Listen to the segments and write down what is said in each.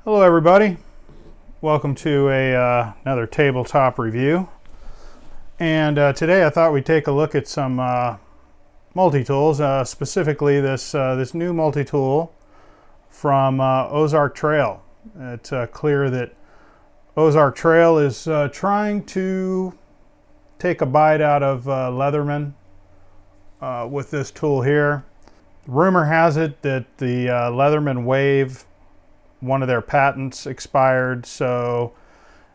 Hello everybody, welcome to another tabletop review, and today I thought we'd take a look at some multi-tools, specifically this new multi-tool from Ozark Trail. It's clear that Ozark Trail is trying to take a bite out of Leatherman with this tool here. Rumor has it that the Leatherman Wave, one of their patents expired, so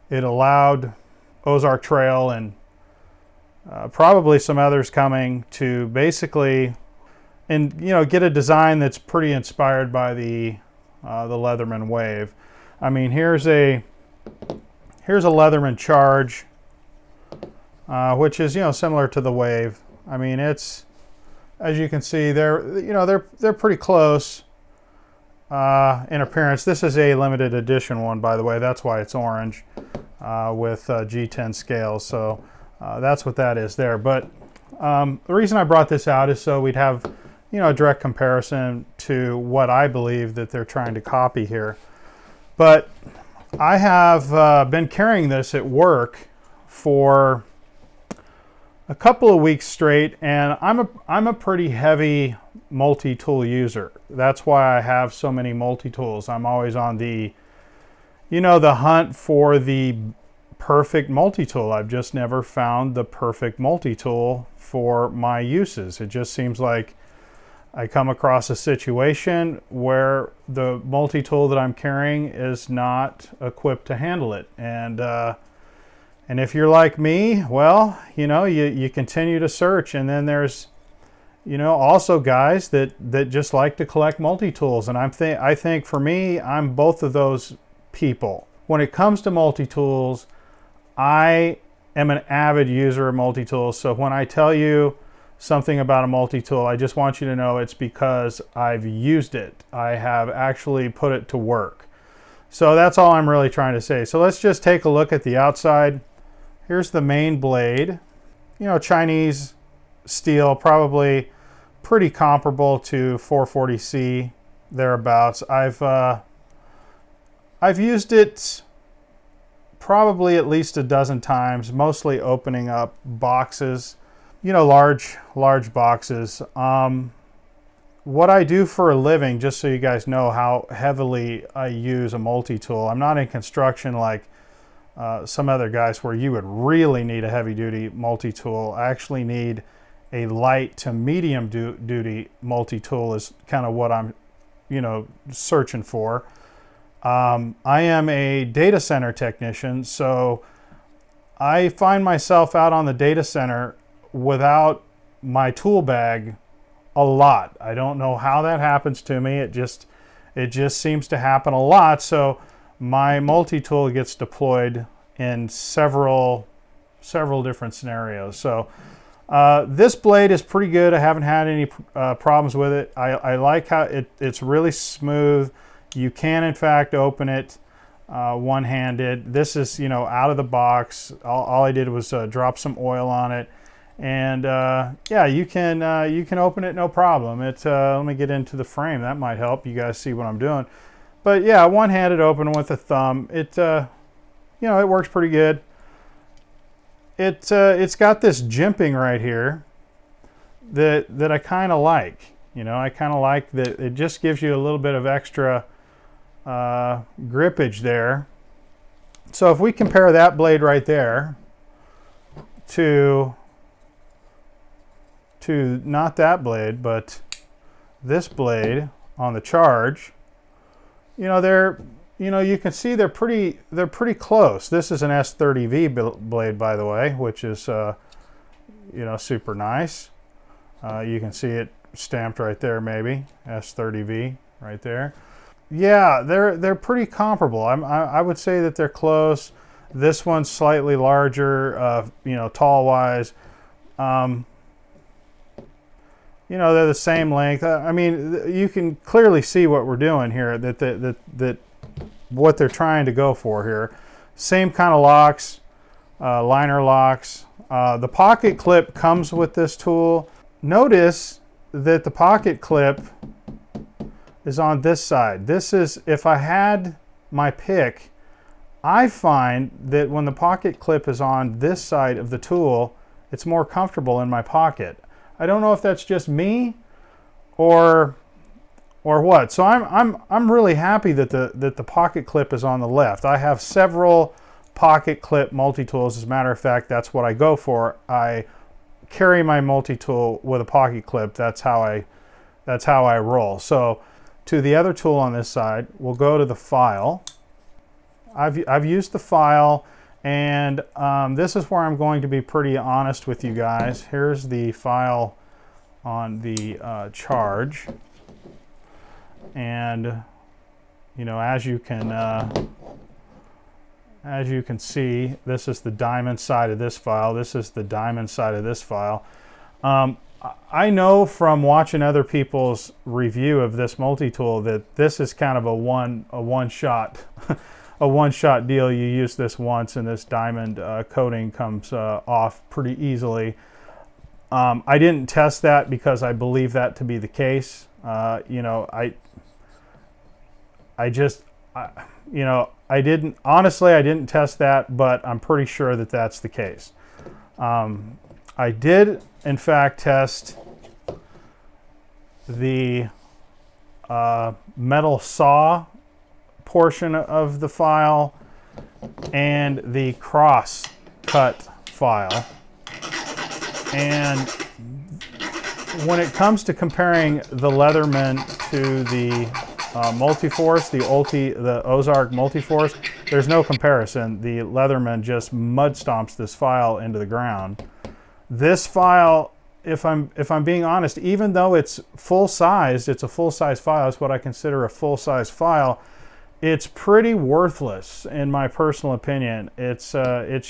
it allowed Ozark Trail and probably some others coming to basically get a design that's pretty inspired by the Leatherman Wave. I mean, here's a Leatherman Charge, which is similar to the Wave. I mean, it's, as you can see, they're pretty close in appearance. This is a limited edition one, by the way. That's why it's orange with G10 scales. So that's what that is there. But the reason I brought this out is so we'd have a direct comparison to what I believe that they're trying to copy here. But I have been carrying this at work for a couple of weeks straight, and I'm a pretty heavy multi-tool user. That's why I have so many multi-tools. I'm always on the the hunt for the perfect multi-tool. I've just never found the perfect multi-tool for my uses. It just seems like I come across a situation where the multi-tool that I'm carrying is not equipped to handle it. And if you're like me, well, you continue to search, and then there's also guys that just like to collect multi-tools, and I think for me, I'm both of those people. When it comes to multi-tools, I am an avid user of multi-tools, so when I tell you something about a multi-tool, I just want you to know it's because I've used it. I have actually put it to work. So that's all I'm really trying to say. So let's just take a look at the outside. Here's the main blade. Chinese steel, probably pretty comparable to 440C, thereabouts. I've used it probably at least a dozen times, mostly opening up boxes, large boxes. What I do for a living, just so you guys know how heavily I use a multi-tool, I'm not in construction like some other guys where you would really need a heavy-duty multi-tool. I actually need a light to medium duty multi-tool is kind of what I'm searching for. I am a data center technician, so I find myself out on the data center without my tool bag a lot. I don't know how that happens to me. It just seems to happen a lot. So my multi-tool gets deployed in several different scenarios. So this blade is pretty good. I haven't had any problems with it. I like how it's really smooth. You can in fact open it one-handed. This is out of the box. All I did was drop some oil on it, and yeah, you can open it no problem. Let me get into the frame. That might help you guys see what I'm doing. But yeah, one-handed open with a thumb. It it works pretty good. It's got this jimping right here that I kind of like. I kind of like that it just gives you a little bit of extra grippage there. So if we compare that blade right there to not that blade, but this blade on the Charge, you can see they're pretty close. This is an S30V blade, by the way, which is super nice. You can see it stamped right there, maybe S30V right there. Yeah, they're pretty comparable. I would say that they're close. This one's slightly larger, tall wise. They're the same length. I mean, you can clearly see what we're doing here, that what they're trying to go for here. Same kind of locks, liner locks. The pocket clip comes with this tool. Notice that the pocket clip is on this side. This is, if I had my pick, I find that when the pocket clip is on this side of the tool, it's more comfortable in my pocket. I don't know if that's just me or what. So I'm really happy that the pocket clip is on the left. I have several pocket clip multi-tools. As a matter of fact, that's what I go for. I carry my multi-tool with a pocket clip. That's how I roll. So to the other tool on this side, we'll go to the file. I've used the file, and this is where I'm going to be pretty honest with you guys. Here's the file on the charge, and you know, as you can see, this is the diamond side of this file. This is the diamond side of this file. I know from watching other people's review of this multi-tool that this is kind of a one-shot a one-shot deal. You use this once, and this diamond coating comes off pretty easily. I didn't test that because I believe that to be the case. You know, I didn't test that, but I'm pretty sure that that's the case. I did, in fact, test the metal saw portion of the file and the cross cut file. And when it comes to comparing the Leatherman to the Multiforce, the Ozark Multiforce, there's no comparison. The Leatherman just mud stomps this file into the ground. This file, if I'm being honest, even though it's full-sized, it's a full-size file. It's what I consider a full-size file. It's pretty worthless in my personal opinion. It's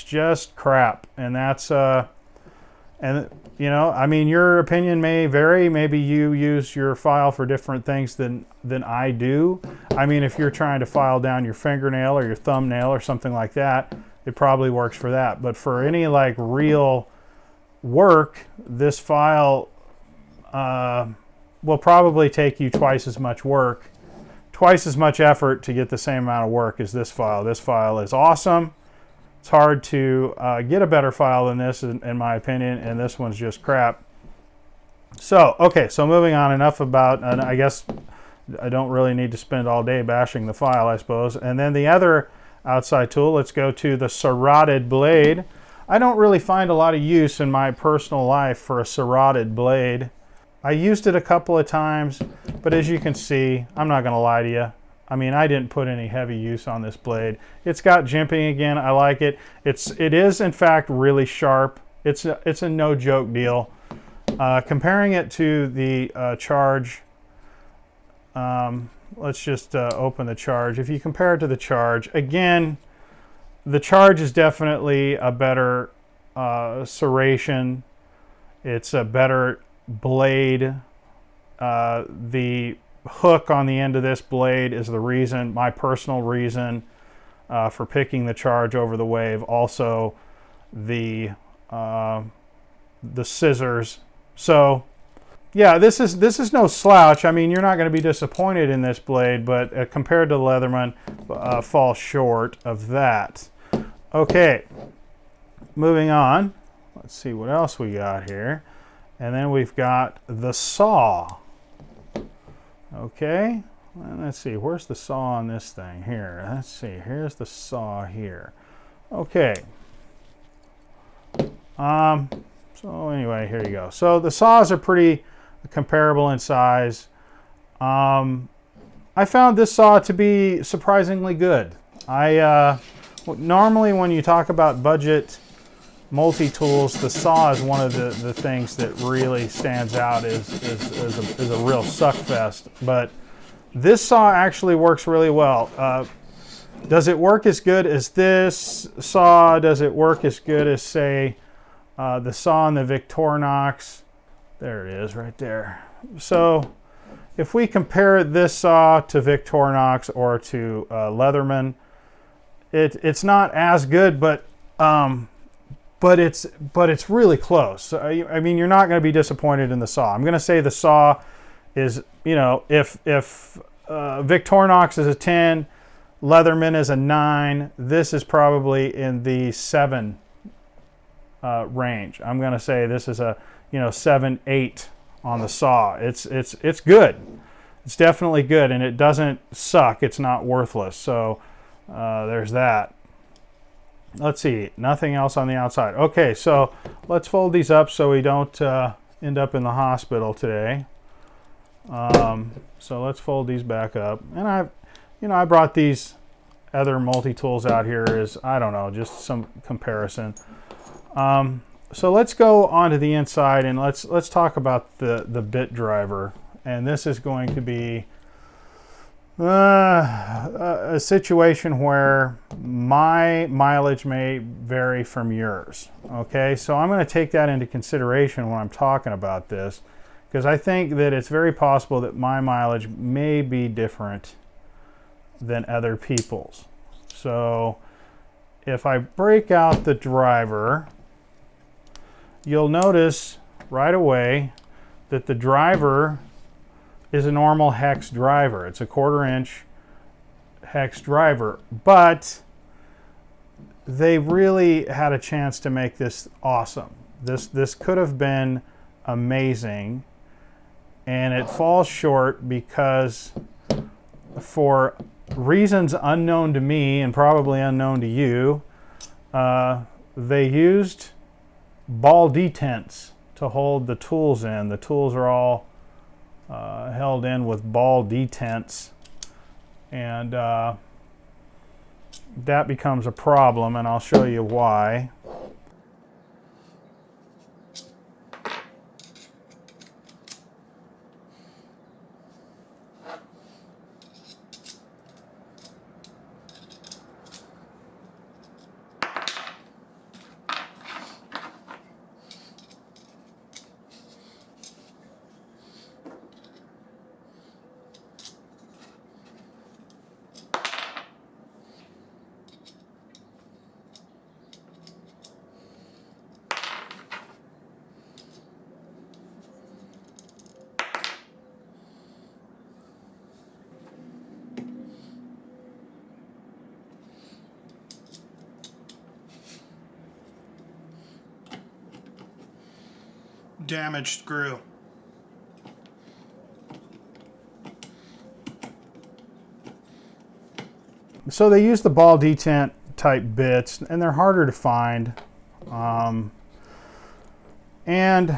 just crap, and that's and you know, I mean, your opinion may vary. Maybe you use your file for different things than I do. I mean, if you're trying to file down your fingernail or your thumbnail or something like that, it probably works for that. But for any like real work, this file will probably take you twice as much effort to get the same amount of work as this file. This file is awesome. It's hard to get a better file than this, in my opinion, and this one's just crap. So, okay, so moving on, enough about, and I guess I don't really need to spend all day bashing the file, I suppose. And then the other outside tool, let's go to the serrated blade. I don't really find a lot of use in my personal life for a serrated blade. I used it a couple of times, but as you can see, I'm not going to lie to you. I mean, I didn't put any heavy use on this blade. It's got jimping again. I like it. It is in fact really sharp. It's a no joke deal. Comparing it to the charge, let's just open the charge. If you compare it to the charge, again, the charge is definitely a better serration. It's a better blade. The hook on the end of this blade is the reason, my personal reason, for picking the charge over the Wave. Also, the scissors. So, yeah, this is no slouch. I mean, you're not going to be disappointed in this blade, but compared to the Leatherman, falls short of that. Okay, moving on. Let's see what else we got here. And then we've got the saw. Okay, and let's see, where's the saw on this thing? Here, let's see, here's the saw here. Okay. So anyway, here you go. So the saws are pretty comparable in size. I found this saw to be surprisingly good. Normally when you talk about budget multi-tools, the saw is one of the things that really stands out as a real suck fest. But this saw actually works really well. Does it work as good as this saw? Does it work as good as, say, the saw in the Victorinox? There it is right there. So if we compare this saw to Victorinox or to Leatherman, it's not as good, but it's really close. I mean, you're not going to be disappointed in the saw. I'm going to say the saw is, you know, if Victorinox is a 10, Leatherman is a 9. This is probably in the 7 range. I'm going to say this is a 7, 8 on the saw. It's good. It's definitely good, and it doesn't suck. It's not worthless. So there's that. Let's see. Nothing else on the outside. Okay, so let's fold these up so we don't end up in the hospital today. So let's fold these back up. And I brought these other multi-tools out here as, I don't know, just some comparison. So let's go onto the inside and let's talk about the bit driver. And this is going to be a situation where my mileage may vary from yours. Okay, so I'm going to take that into consideration when I'm talking about this, because I think that it's very possible that my mileage may be different than other people's. So if I break out the driver, you'll notice right away that the driver is a normal hex driver. It's a 1/4 inch hex driver, but they really had a chance to make this awesome. This could have been amazing, and it falls short because, for reasons unknown to me and probably unknown to you, they used ball detents to hold the tools in. The tools are all held in with ball detents, and that becomes a problem, and I'll show you why. Damaged screw. So they use the ball detent type bits, and they're harder to find, and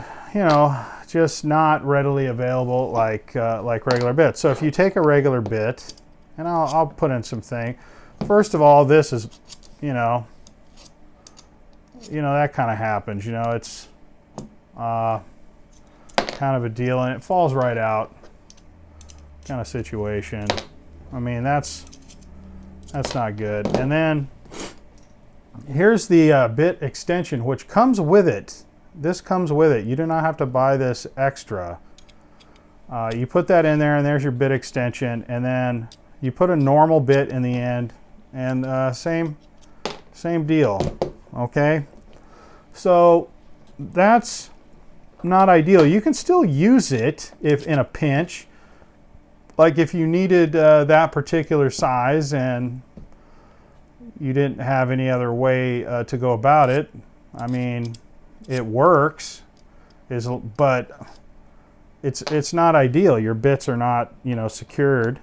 just not readily available like regular bits. So if you take a regular bit, and I'll put in some thing. First of all, this is that kind of happens. It's kind of a deal, and it falls right out kind of situation. I mean, that's not good. And then here's the bit extension, which comes with it. This comes with it. You do not have to buy this extra. You put that in there, and there's your bit extension, and then you put a normal bit in the end, and same deal. Okay, so that's not ideal. You can still use it if in a pinch, like if you needed that particular size and you didn't have any other way to go about it. I mean, it works, but it's not ideal. Your bits are not secured.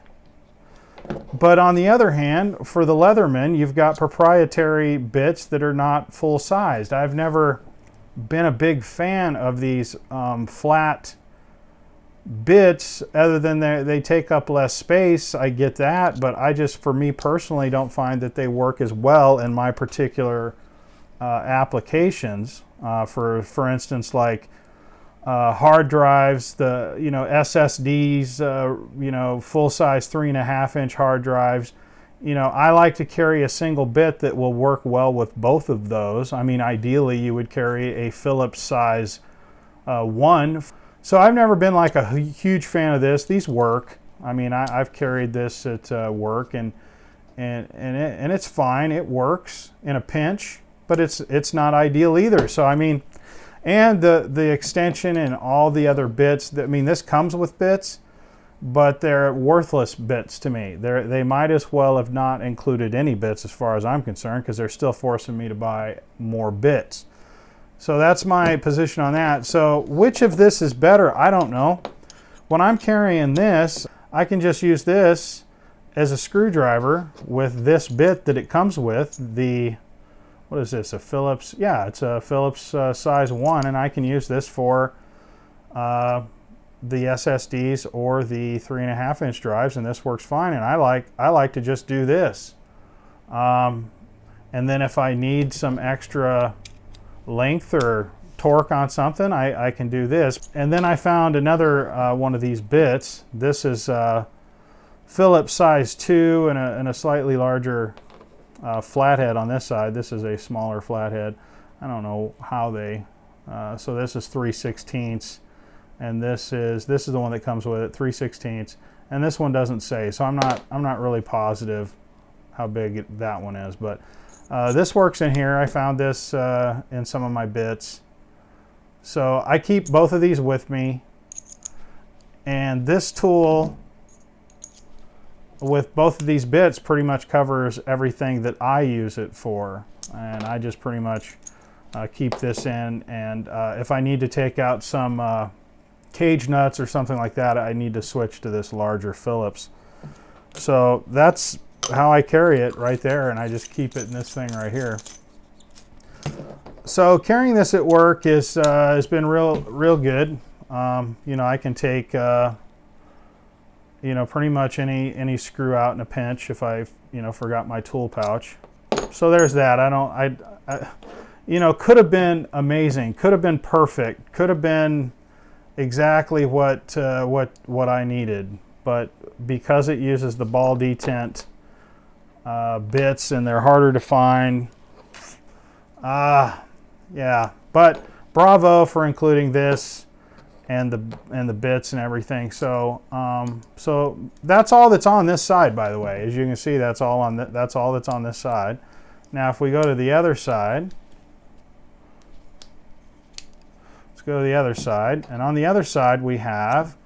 But on the other hand, for the Leatherman, you've got proprietary bits that are not full sized. I've never been a big fan of these flat bits, other than they take up less space. I get that, but I just, for me personally, don't find that they work as well in my particular applications. For instance, like hard drives, the SSDs, full size 3.5 inch hard drives. I like to carry a single bit that will work well with both of those. I mean, ideally you would carry a Phillips size one. So I've never been like a huge fan of this. These work. I mean, I've carried this at work, and it's fine. It works in a pinch, but it's not ideal either. So I mean, and the extension and all the other bits. I mean, this comes with bits, but they're worthless bits to me. They might as well have not included any bits as far as I'm concerned, because they're still forcing me to buy more bits. So that's my position on that. So which of this is better? I don't know. When I'm carrying this, I can just use this as a screwdriver with this bit that it comes with. What is this, a Phillips? Yeah, it's a Phillips size 1, and I can use this for the SSDs or the 3.5-inch drives, and this works fine. And I like to just do this. And then if I need some extra length or torque on something, I can do this. And then I found another one of these bits. This is Phillips size 2 and a slightly larger flathead on this side. This is a smaller flathead. I don't know how they, so this is 3/16, and this is the one that comes with it, 3/16, and this one doesn't say, so I'm not really positive how big that one is, but this works in here. I found this in some of my bits. So I keep both of these with me, and this tool with both of these bits pretty much covers everything that I use it for, and I just pretty much keep this in, and if I need to take out some cage nuts or something like that, I need to switch to this larger Phillips. So that's how I carry it right there, and I just keep it in this thing right here. So carrying this at work has been real good. You know, I can take you know, pretty much any screw out in a pinch if I forgot my tool pouch. So there's that. I you know, could have been amazing, could have been perfect, could have been exactly what I needed, but because it uses the ball detent bits and they're harder to find, yeah, but bravo for including this and the bits and everything. So so that's all that's on this side, by the way. As you can see, that's all that's on this side. Now if we go to the other side, let's go to the other side, and on the other side we have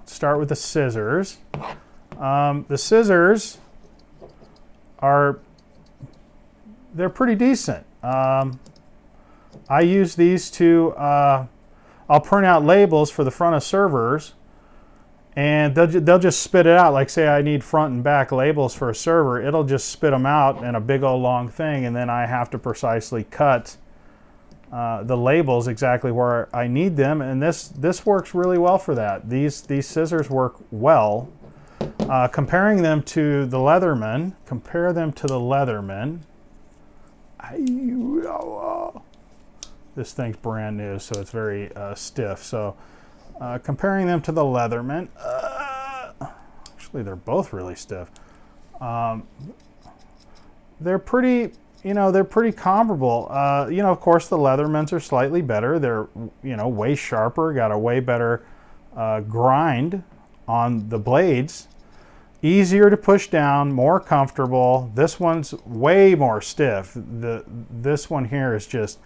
start with the scissors. The scissors they're pretty decent. I use these to I'll print out labels for the front of servers, and they'll just spit it out. Like say I need front and back labels for a server, it'll just spit them out in a big old long thing, and then I have to precisely cut the labels exactly where I need them, and this works really well for that. These scissors work well. Comparing them to the Leatherman, this thing's brand new, so it's very stiff. So comparing them to the Leatherman, actually they're both really stiff. They're pretty, they're pretty comparable. Of course the Leathermans are slightly better. They're, way sharper, got a way better grind on the blades. Easier to push down, more comfortable. This one's way more stiff. This one here is just,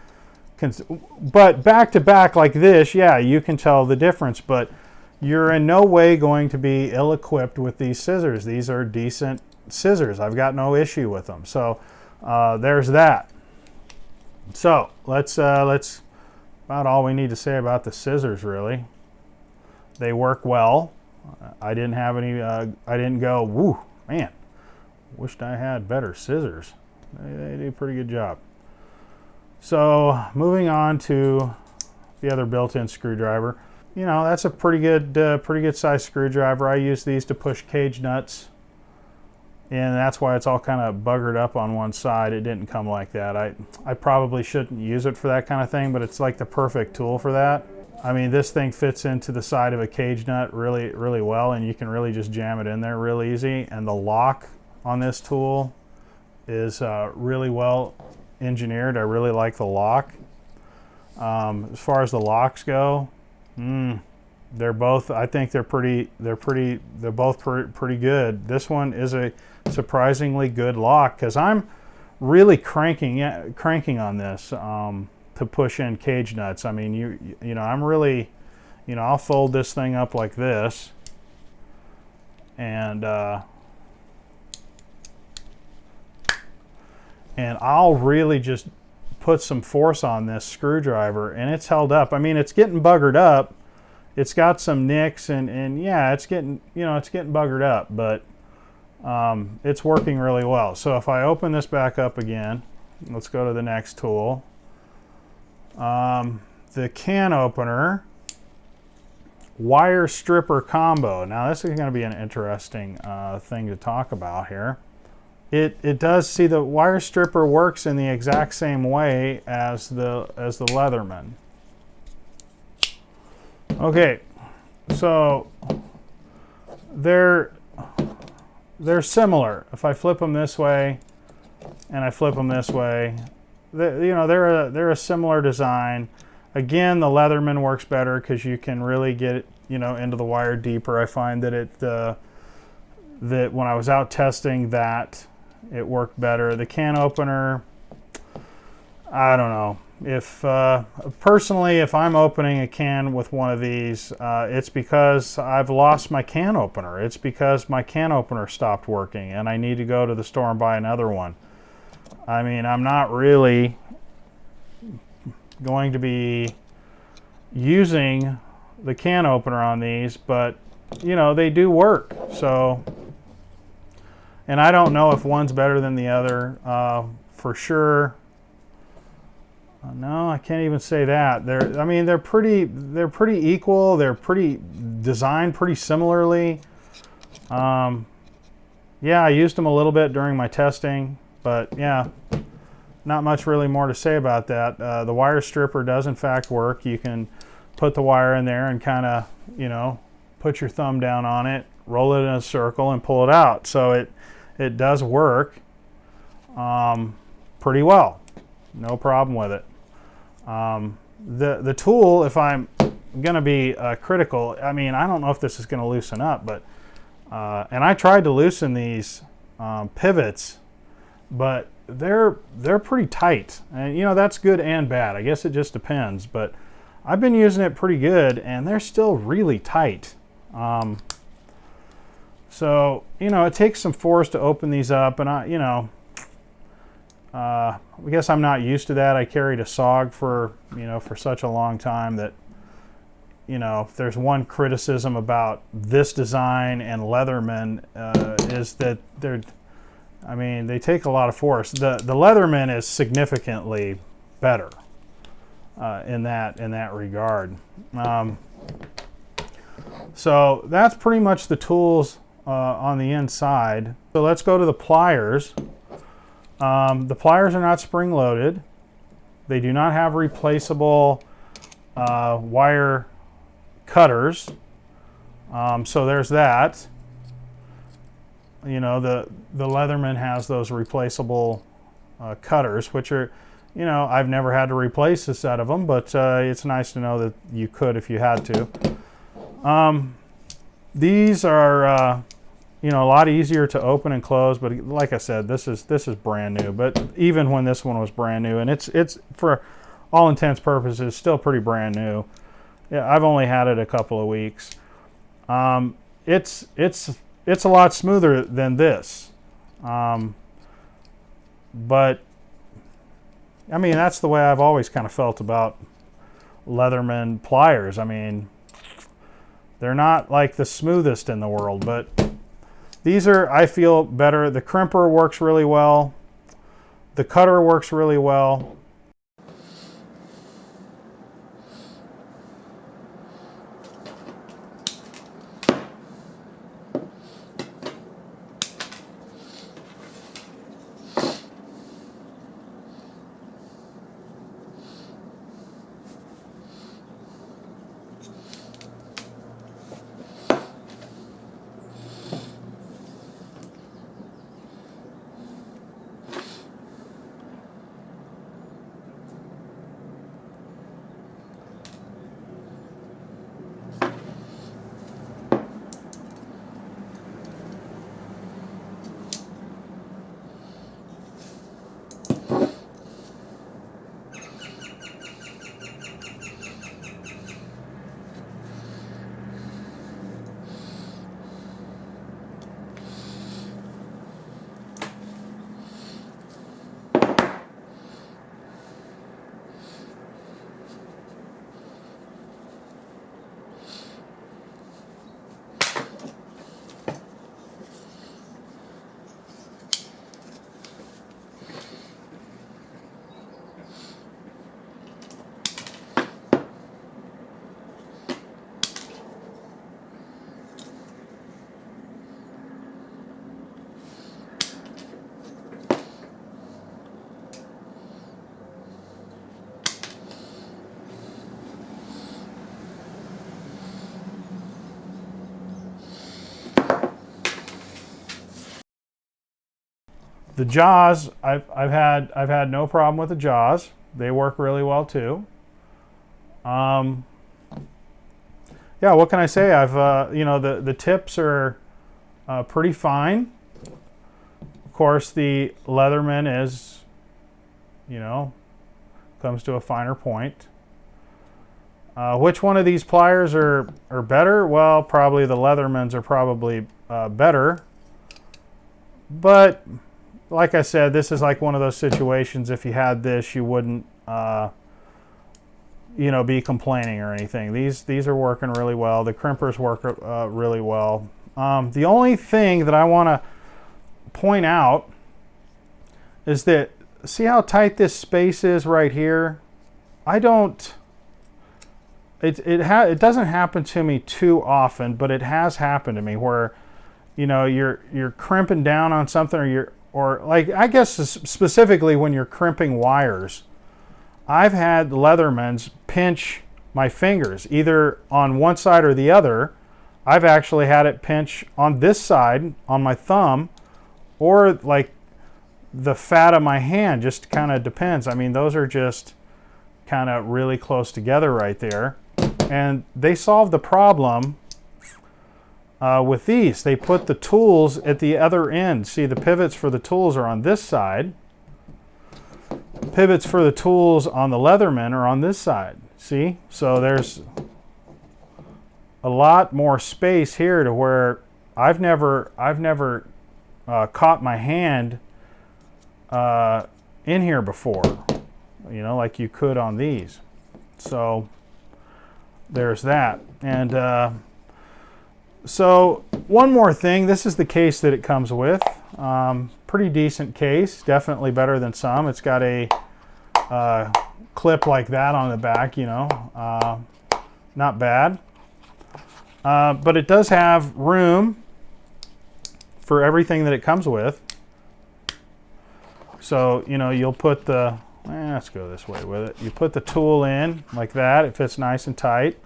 but back to back like this, yeah, you can tell the difference, but you're in no way going to be ill-equipped with these scissors. These are decent scissors. I've got no issue with them. So there's that. So let's about all we need to say about the scissors, really. They work well. I didn't have any, I didn't go, woo, man, wished I had better scissors. They do a pretty good job. So moving on to the other built-in screwdriver. That's a pretty good size screwdriver. I use these to push cage nuts, and that's why it's all kind of buggered up on one side. It didn't come like that. I probably shouldn't use it for that kind of thing, but it's like the perfect tool for that. I mean, this thing fits into the side of a cage nut really, really well, and you can really just jam it in there real easy. And the lock on this tool is really well engineered. I really like the lock. As far as the locks go, they're both, I think they're both pretty good. This one is a surprisingly good lock, because I'm really cranking on this to push in cage nuts. I mean, I'm really, you know, I'll fold this thing up like this, and I'll really just put some force on this screwdriver, and it's held up. I mean, it's getting buggered up. It's got some nicks, and yeah, it's getting, you know, it's getting buggered up, but it's working really well. So if I open this back up again, let's go to the next tool. The can opener wire stripper combo. Now this is going to be an interesting thing to talk about here. It does, see, the wire stripper works in the exact same way as the Leatherman. Okay, so they're similar. If I flip them this way and I flip them this way, you know, they're a similar design. Again, the Leatherman works better because you can really get it, you know, into the wire deeper. I find that that when I was out testing that, it worked better. The can opener, I don't know. If personally, if I'm opening a can with one of these, it's because I've lost my can opener. It's because my can opener stopped working and I need to go to the store and buy another one. I mean, I'm not really going to be using the can opener on these, but you know, they do work. So, and I don't know if one's better than the other for sure. No, I can't even say that. I mean, they're pretty equal. They're pretty designed pretty similarly. Yeah, I used them a little bit during my testing, but yeah, not much really more to say about that. The wire stripper does in fact work. You can put the wire in there and kind of, you know, put your thumb down on it, roll it in a circle, and pull it out. So it does work pretty well. No problem with it. The tool, if I'm going to be critical, I mean, I don't know if this is going to loosen up, but and I tried to loosen these pivots, but they're pretty tight, and you know, that's good and bad. I guess it just depends, but I've been using it pretty good and they're still really tight. So, you know, it takes some force to open these up, and I, you know, I guess I'm not used to that. I carried a SOG for, you know, for such a long time that, you know, if there's one criticism about this design and Leatherman is that I mean, they take a lot of force. The Leatherman is significantly better in that regard. So that's pretty much the tools on the inside. So let's go to the pliers. The pliers are not spring-loaded. They do not have replaceable wire cutters. So there's that. You know, the Leatherman has those replaceable cutters, which are, you know, I've never had to replace a set of them, but it's nice to know that you could if you had to. These are, you know, a lot easier to open and close, but like I said, this is brand new. But even when this one was brand new, and it's for all intents purposes still pretty brand new. Yeah, I've only had it a couple of weeks. It's a lot smoother than this, but I mean, that's the way I've always kind of felt about Leatherman pliers. I mean, they're not like the smoothest in the world, but these are, I feel, better. The crimper works really well. The cutter works really well. The jaws, I've had no problem with the jaws. They work really well too. Yeah, what can I say? You know, the tips are pretty fine. Of course, the Leatherman is, you know, comes to a finer point. Which one of these pliers are better? Well, probably the Leathermans are probably better. But like I said, this is like one of those situations. If you had this, you wouldn't, you know, be complaining or anything. These are working really well. The crimpers work really well. The only thing that I want to point out is that, see how tight this space is right here? I don't. It doesn't happen to me too often, but it has happened to me where, you know, you're crimping down on something, or like, I guess specifically when you're crimping wires. I've had Leathermans pinch my fingers either on one side or the other. I've actually had it pinch on this side on my thumb, or like the fat of my hand. Just kind of depends. I mean, those are just kind of really close together right there. And they solved the problem with these. They put the tools at the other end. See, the pivots for the tools are on this side. Pivots for the tools on the Leatherman are on this side. See? So there's a lot more space here to where I've never caught my hand in here before, you know, like you could on these. So there's that. And so one more thing, this is the case that it comes with. Pretty decent case, definitely better than some. It's got a clip like that on the back, you know, not bad. But it does have room for everything that it comes with. So, you know, you'll put the, let's go this way with it. You put the tool in like that, it fits nice and tight.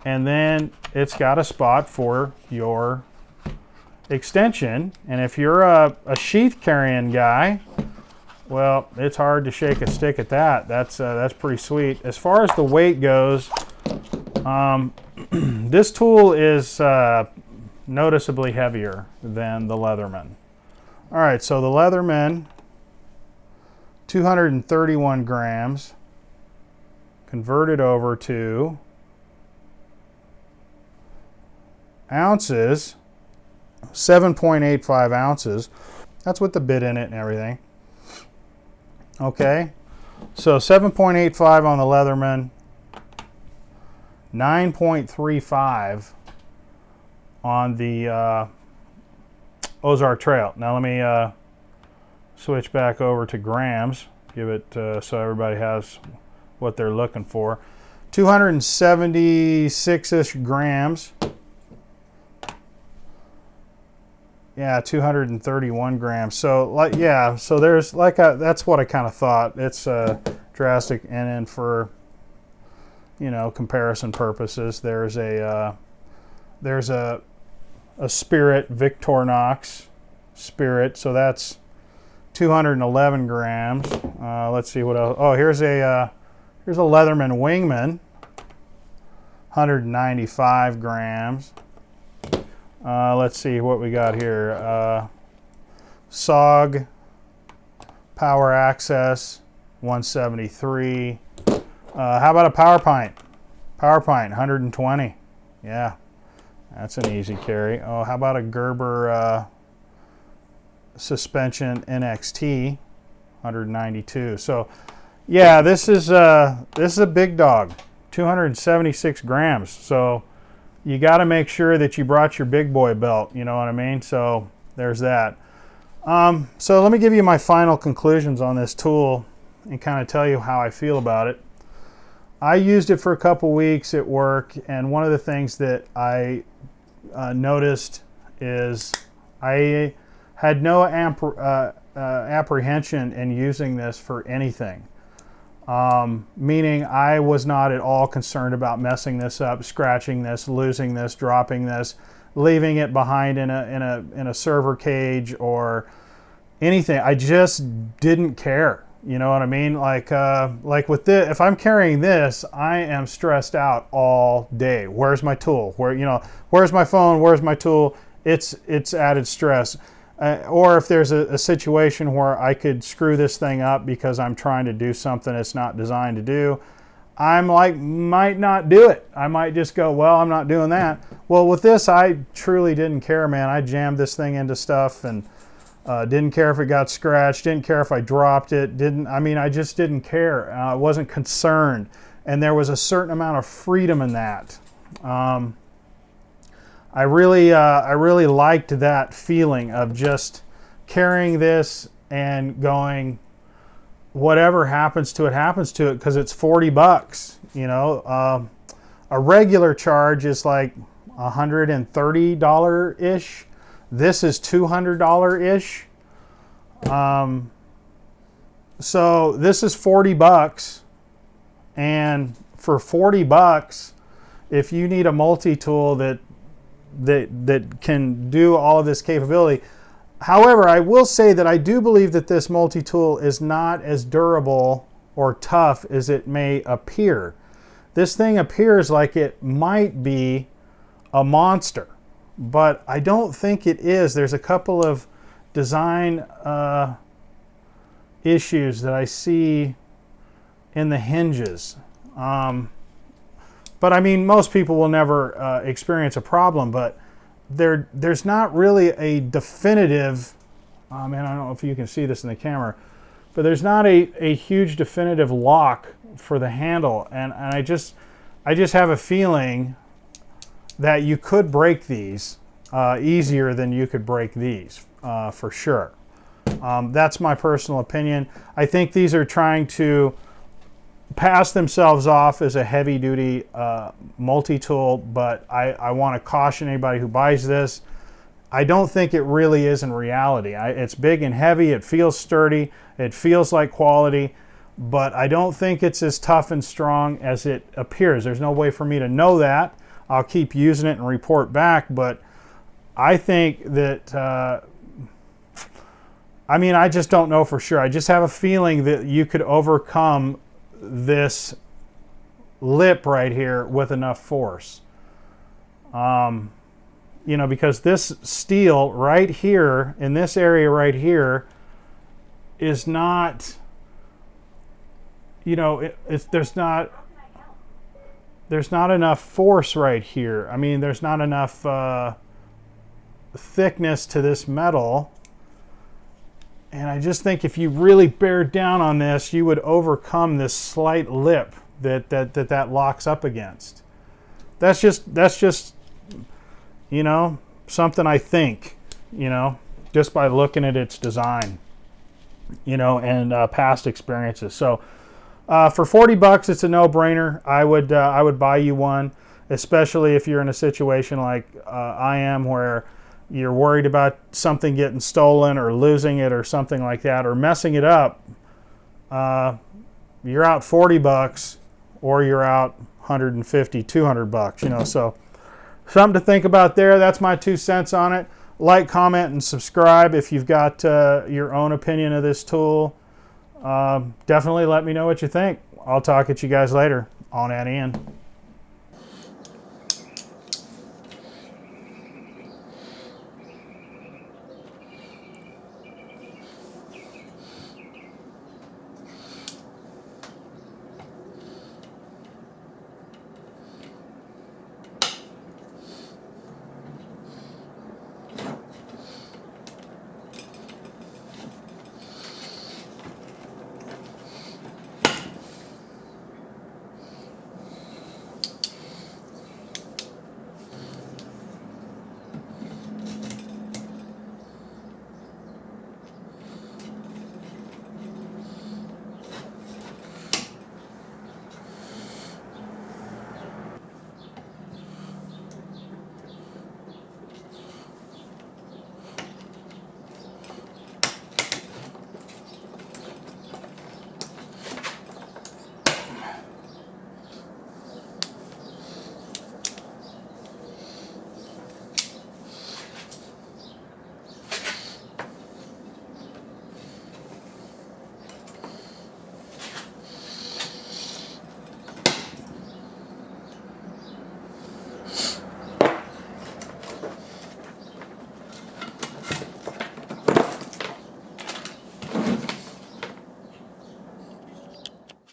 And then it's got a spot for your extension. And if you're a sheath carrying guy, well, it's hard to shake a stick at that. That's pretty sweet. As far as the weight goes, this tool is noticeably heavier than the Leatherman. All right, so the Leatherman, 231 grams, converted over to ounces, 7.85 ounces. That's with the bit in it and everything. Okay, so 7.85 on the Leatherman, 9.35 on the Ozark Trail. Now let me switch back over to grams, give it so everybody has what they're looking for. 276-ish grams. Yeah, 231 grams. So, like, yeah, so there's like that's what I kind of thought. It's drastic, and then for, you know, comparison purposes, there's a Spirit Victorinox Spirit. So that's 211 grams. Let's see what else. Oh, here's a Leatherman Wingman, 195 grams. Let's see what we got here. SOG Power Access, 173. How about a Power Pint? Power Pint, 120. Yeah, that's an easy carry. Oh, how about a Gerber Suspension NXT, 192. So, yeah, this is a big dog, 276 grams. So you got to make sure that you brought your big boy belt, you know what I mean? So there's that. So let me give you my final conclusions on this tool and kind of tell you how I feel about it. I used it for a couple weeks at work, and one of the things that I noticed is I had no apprehension in using this for anything. Meaning I was not at all concerned about messing this up, scratching this, losing this, dropping this, leaving it behind in a server cage or anything. I just didn't care. You know what I mean? Like with this, if I'm carrying this, I am stressed out all day. Where's my tool? Where's my phone? Where's my tool? It's added stress. Or if there's a situation where I could screw this thing up because I'm trying to do something it's not designed to do, I'm like, might not do it. I might just go, well, I'm not doing that. Well, with this, I truly didn't care, man. I jammed this thing into stuff and didn't care if it got scratched, didn't care if I dropped it, I just didn't care. I wasn't concerned. And there was a certain amount of freedom in that. I really liked that feeling of just carrying this and going, whatever happens to it, because it's $40, you know. A regular charge is like $130-ish. This is $200-ish. So this is $40, and for $40, if you need a multi-tool that can do all of this capability. However, I will say that I do believe that this multi-tool is not as durable or tough as it may appear. This thing appears like it might be a monster, but I don't think it is. There's a couple of design issues that I see in the hinges. But I mean, most people will never experience a problem, but there's not really a definitive, I don't know if you can see this in the camera, but there's not a huge definitive lock for the handle. And I just have a feeling that you could break these easier than you could break these, for sure. That's my personal opinion. I think these are trying to pass themselves off as a heavy-duty multi-tool, but I want to caution anybody who buys this. I don't think it really is in reality. It's big and heavy, it feels sturdy, it feels like quality, but I don't think it's as tough and strong as it appears. There's no way for me to know that. I'll keep using it and report back, but I think that, I just don't know for sure. I just have a feeling that you could overcome this lip right here with enough force. Because this steel right here, in this area right here, is not, there's not enough force right here. There's not enough thickness to this metal. And I just think if you really bear down on this, you would overcome this slight lip that locks up against. That's just something I think, just by looking at its design, and past experiences. So for $40, it's a no-brainer. I would buy you one, especially if you're in a situation like I am, where you're worried about something getting stolen or losing it or something like that, or messing it up. You're out $40 or you're out $150, $200, so something to think about there. That's my 2 cents on it. Like, comment, and subscribe if you've got your own opinion of this tool. Definitely let me know what you think. I'll talk at you guys later. On and in.